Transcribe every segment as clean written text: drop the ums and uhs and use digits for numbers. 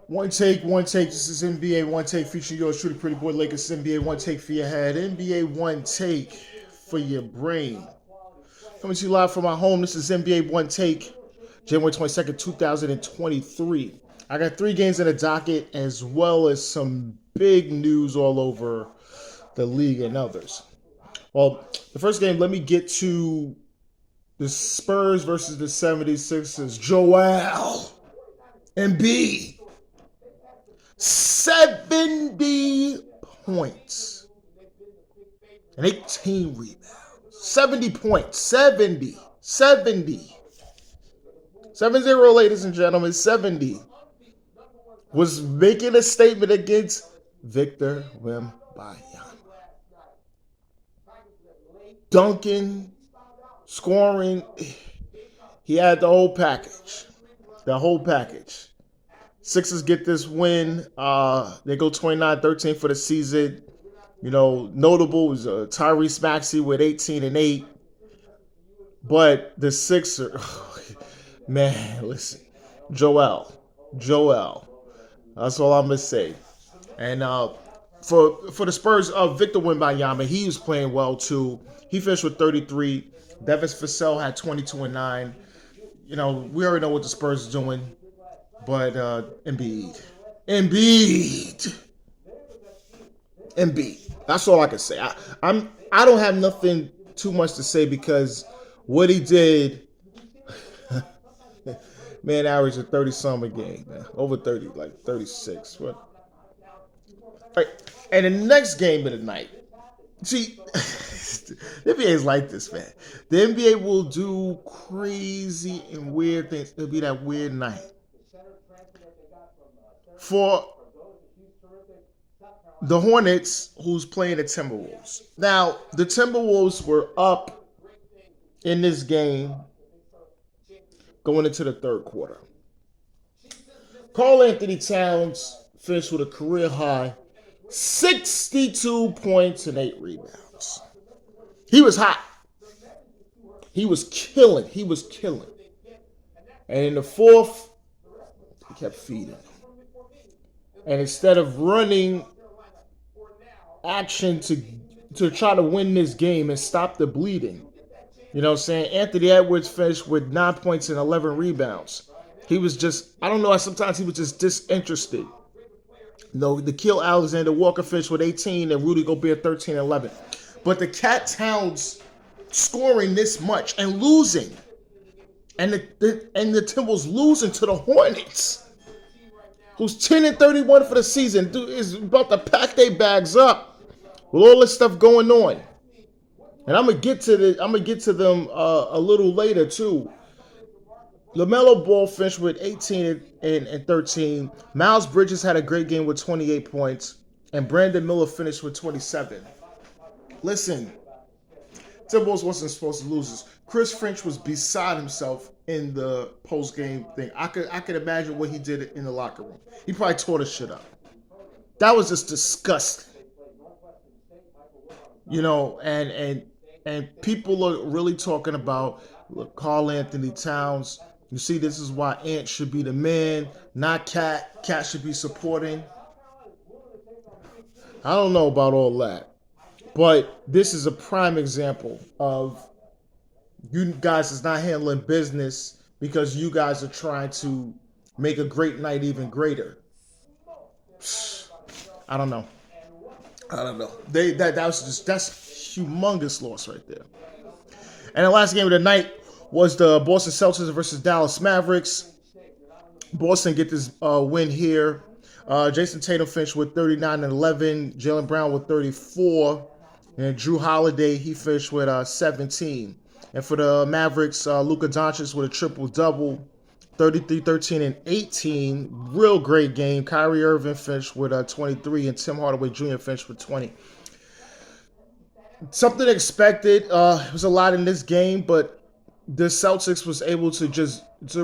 One take, one take. This is NBA One Take featuring yours truly, pretty boy Lakers. This is NBA One Take for your head. NBA One Take for your brain. Coming to you live from my home. This is NBA One Take, January 22nd, 2023. I got 3 games in the docket as well as some big news all over the league and others. Well, the first game, let me get to the Spurs versus the 76ers. Joel Embiid. 70 points and 18 rebounds. 70 points. 70. 70. 7-0, ladies and gentlemen. 70. Was making a statement against Victor Wembanyama. Dunking, scoring. He had the whole package. The whole package. Sixers get this win. They go 29-13 for the season. You know, notable was Tyrese Maxey with 18 and 8. But the Sixers, man, listen, Joel. That's all I'm gonna say. And for the Spurs, Victor Wembanyama, he was playing well too. He finished with 33. Devin Vassell had 22 and 9. You know, we already know what the Spurs are doing. But Embiid. That's all I can say. I don't have nothing too much to say because what he did, man, averaged a 30-some a game, man. Over 30, like 36. What? All right. And the next game of the night. See, the NBA is like this, man. The NBA will do crazy and weird things. It'll be that weird night. For the Hornets, who's playing the Timberwolves. Now, the Timberwolves were up in this game going into the third quarter. Karl Anthony Towns finished with a career high 62 points and 8 rebounds. He was hot. He was killing. And in the fourth, he kept feeding. And instead of running action to try to win this game and stop the bleeding, you know what I'm saying? Anthony Edwards finished with 9 points and 11 rebounds. He was just, I don't know, sometimes he was just disinterested. No, the Kill Alexander Walker finished with 18 and Rudy Gobert 13 and 11. But the Cat Towns scoring this much and losing. And the Timberwolves losing to the Hornets, who's 10 and 31 for the season, dude, is about to pack their bags up with all this stuff going on. And I'm gonna get to them a little later too. LaMelo Ball finished with 18 and 13. Miles Bridges had a great game with 28 points, and Brandon Miller finished with 27. Listen, Timberwolves wasn't supposed to lose this. Chris Finch was beside himself in the post-game thing. I could imagine what he did in the locker room. He probably tore the shit up. That was just disgusting. You know, and people are really talking about Karl Anthony Towns. You see, this is why Ant should be the man, not Cat. Cat should be supporting. I don't know about all that. But this is a prime example of you guys is not handling business because you guys are trying to make a great night even greater. I don't know. That's humongous loss right there. And the last game of the night was the Boston Celtics versus Dallas Mavericks. Boston get this win here. Jason Tatum finished with 39 and 11. Jaylen Brown with 34. And Drew Holiday, he finished with 17. And for the Mavericks, Luka Doncic with a triple-double, 33, 13, and 18. Real great game. Kyrie Irving finished with 23, and Tim Hardaway Jr. finished with 20. Something expected. It was a lot in this game, but the Celtics was able to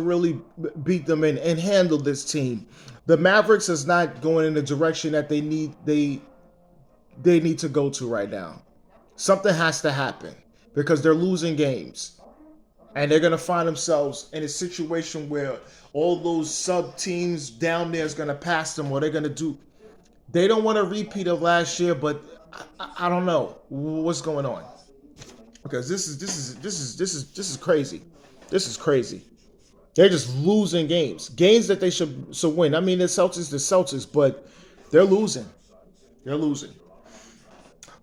really beat them and handle this team. The Mavericks is not going in the direction that they need to go to right now. Something has to happen because they're losing games. And they're going to find themselves in a situation where all those sub teams down there is going to pass them, or they're going to do. They don't want a repeat of last year, but I don't know what's going on, because this is crazy. This is crazy. They're just losing games that they should win. I mean, the Celtics, but they're losing. They're losing.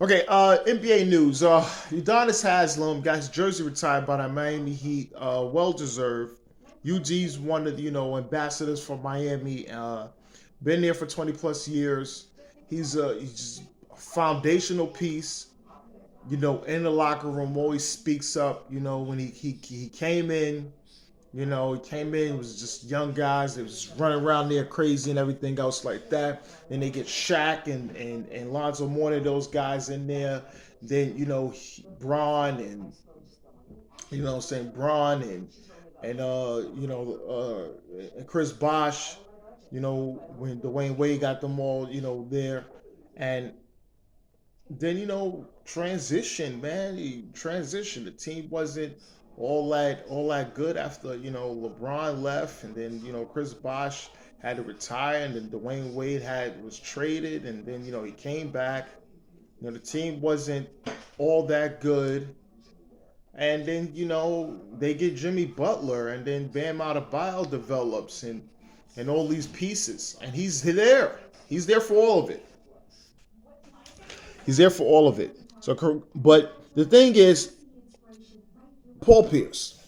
Okay, NBA news. Udonis Haslem got his jersey retired by the Miami Heat. Well deserved. UD's one of the ambassadors for Miami. Been there for 20 plus years. He's just a foundational piece. In the locker room, always speaks up. When he came in. He came in, it was just young guys that was running around there crazy and everything else like that. Then they get Shaq and Lonzo Mourning, those guys in there. Then, Braun and, Braun and Chris Bosh, when Dwayne Wade got them all, there. And then, transition, man. He transitioned. The team wasn't all that good after LeBron left, and then Chris Bosh had to retire, and then Dwayne Wade was traded, and then he came back. The team wasn't all that good, and then they get Jimmy Butler, and then Bam Adebayo develops, and all these pieces, and he's there. He's there for all of it. He's there for all of it. So, but the thing is, Paul Pierce,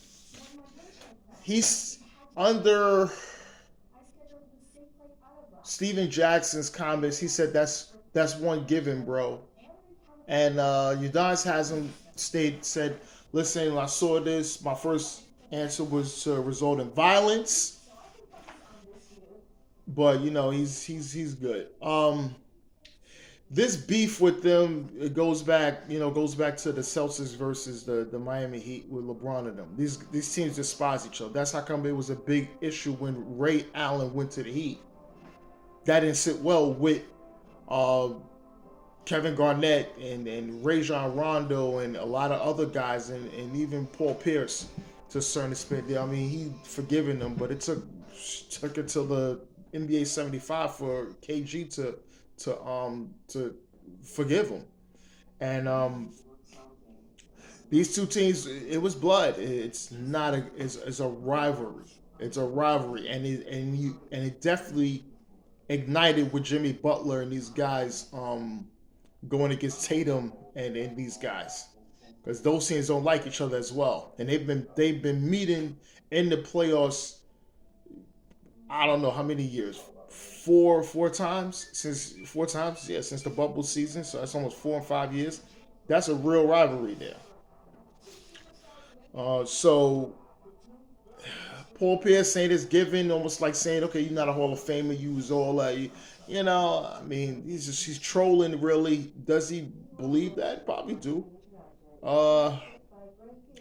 he's under Steven Jackson's comments. He said that's one given, bro. And Udonis hasn't said, listen, when I saw this, my first answer was to result in violence. But he's good. This beef with them, it goes back to the Celtics versus the Miami Heat with LeBron and them. These teams despise each other. That's how come it was a big issue when Ray Allen went to the Heat. That didn't sit well with Kevin Garnett and Rajon Rondo and a lot of other guys, and even Paul Pierce to a certain extent. I mean, he forgiven them, but it took until the NBA 75 for KG to forgive him. And these two teams, it was blood. It's not it's a rivalry. It's a rivalry, and it definitely ignited with Jimmy Butler and these guys going against Tatum and these guys, because those teams don't like each other as well, and they've been meeting in the playoffs. I don't know how many years. Four times since the bubble season, so that's almost 4 and 5 years. That's a real rivalry there. So Paul Pierce saying this given, almost like saying, okay, you're not a Hall of Famer, you was all that. I mean, he's trolling. Really, does he believe that? Probably do. But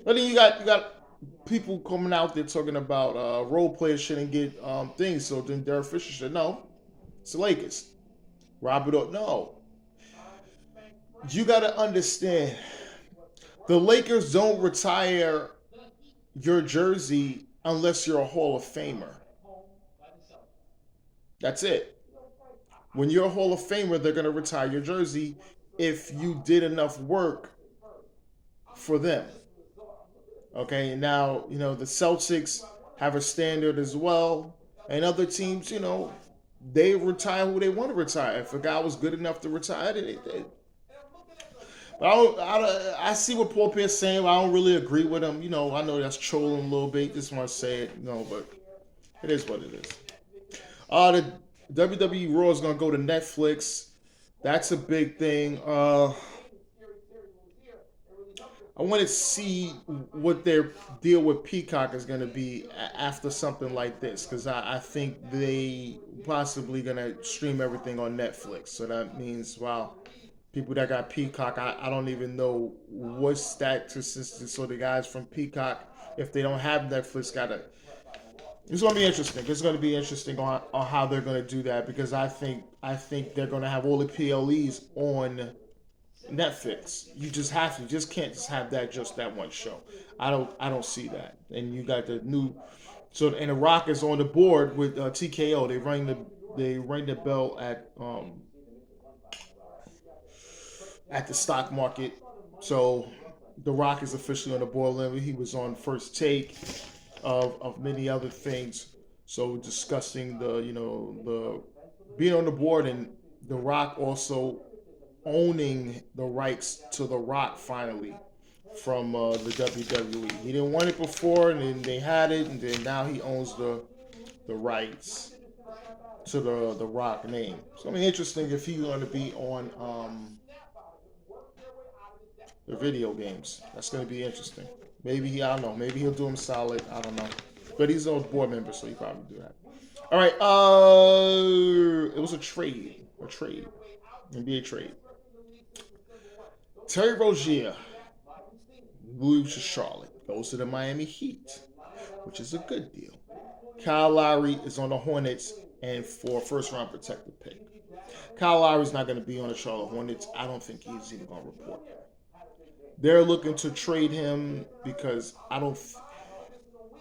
then you got people coming out there talking about role players shouldn't get things. So then Derek Fisher said, no, it's the Lakers. Robert, no. You got to understand, the Lakers don't retire your jersey unless you're a Hall of Famer. That's it. When you're a Hall of Famer, they're going to retire your jersey if you did enough work for them. Okay, now, the Celtics have a standard as well. And other teams, they retire who they want to retire. If a guy was good enough to retire, they did. But I see what Paul Pierce is saying. I don't really agree with him. I know that's trolling a little bit. Just want to say it, but it is what it is. The WWE Raw is going to go to Netflix. That's a big thing. I want to see what their deal with Peacock is going to be after something like this, because I think they possibly going to stream everything on Netflix. So that means, wow, people that got Peacock, I don't even know what status is. So the guys from Peacock, if they don't have Netflix, it's going to be interesting. It's going to be interesting on how they're going to do that, because I think they're going to have all the PLEs on Netflix. You just have to. You just can't just have that one show. I don't see that. And you got the new So and the Rock is on the board with TKO. They rang the bell at the stock market. So the Rock is officially on the board. He was on First Take of many other things. So discussing the being on the board and the Rock also owning the rights to the Rock finally from the WWE. He didn't want it before, and then they had it, and then now he owns the rights to the Rock name. So I mean, interesting if he's going to be on the video games. That's going to be interesting. Maybe I don't know. Maybe he'll do him solid. I don't know. But he's a board member, so he probably do that. All right. It was a trade. NBA trade. Terry Rozier moves to Charlotte, goes to the Miami Heat, which is a good deal. Kyle Lowry is on the Hornets and for a first-round protected pick. Kyle Lowry's not going to be on the Charlotte Hornets. I don't think he's even going to report. They're looking to trade him because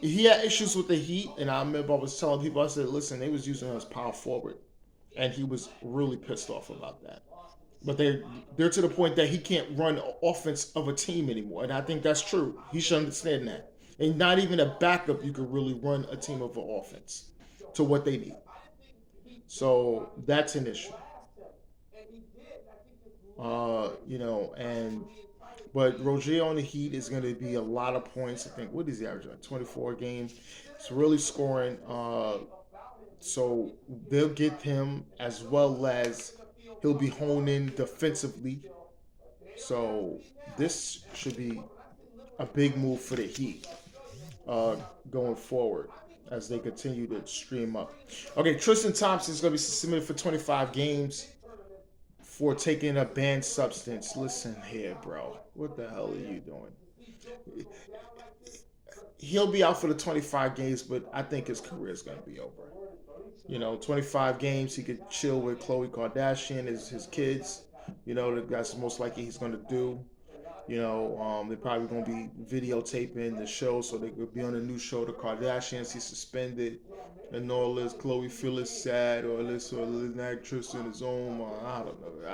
he had issues with the Heat, and I remember I was telling people, I said, listen, they was using him as power forward, and he was really pissed off about that. But they're to the point that he can't run offense of a team anymore, and I think that's true. He should understand that. And not even a backup, you could really run a team of an offense to what they need. So that's an issue. But Rozier on the Heat is going to be a lot of points. I think, what is he averaging? 24 games. It's really scoring. So they'll get him as well as he'll be honing defensively. So this should be a big move for the Heat going forward as they continue to stream up. Okay, Tristan Thompson is going to be submitted for 25 games for taking a banned substance. Listen here, bro. What the hell are you doing? He'll be out for the 25 games, but I think his career is going to be over. 25 games, he could chill with Khloe Kardashian, his kids. That's most likely he's going to do. They're probably going to be videotaping the show so they could be on a new show, The Kardashians. He's suspended and all this. Khloe feels sad or this an actress in his own. I don't know.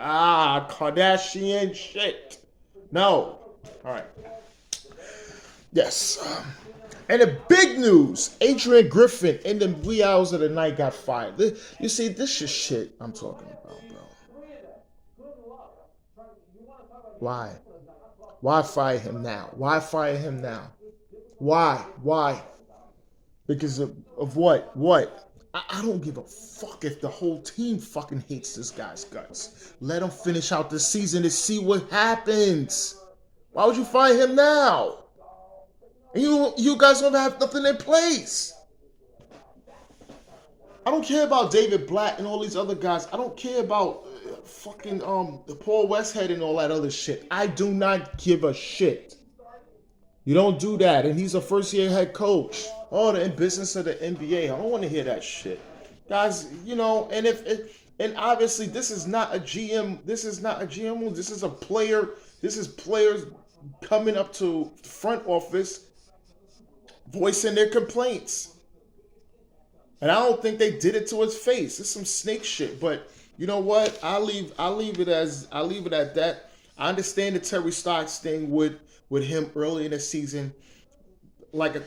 Kardashian shit. No. All right. Yes. And the big news, Adrian Griffin in the wee hours of the night got fired. You see, this is shit I'm talking about, bro. Why? Why fire him now? Why? Because of what? What? I don't give a fuck if the whole team fucking hates this guy's guts. Let him finish out the season and see what happens. Why would you fire him now? And you guys don't have nothing in place. I don't care about David Blatt and all these other guys. I don't care about fucking Paul Westhead and all that other shit. I do not give a shit. You don't do that. And he's a first-year head coach. Oh, the business of the NBA. I don't want to hear that shit. Guys, and obviously this is not a GM. This is not a GM move. This is a player. This is players coming up to the front office voicing their complaints. And I don't think they did it to his face. It's some snake shit. But you know what? I'll leave it at that. I understand the Terry Stotts thing with him early in the season. Like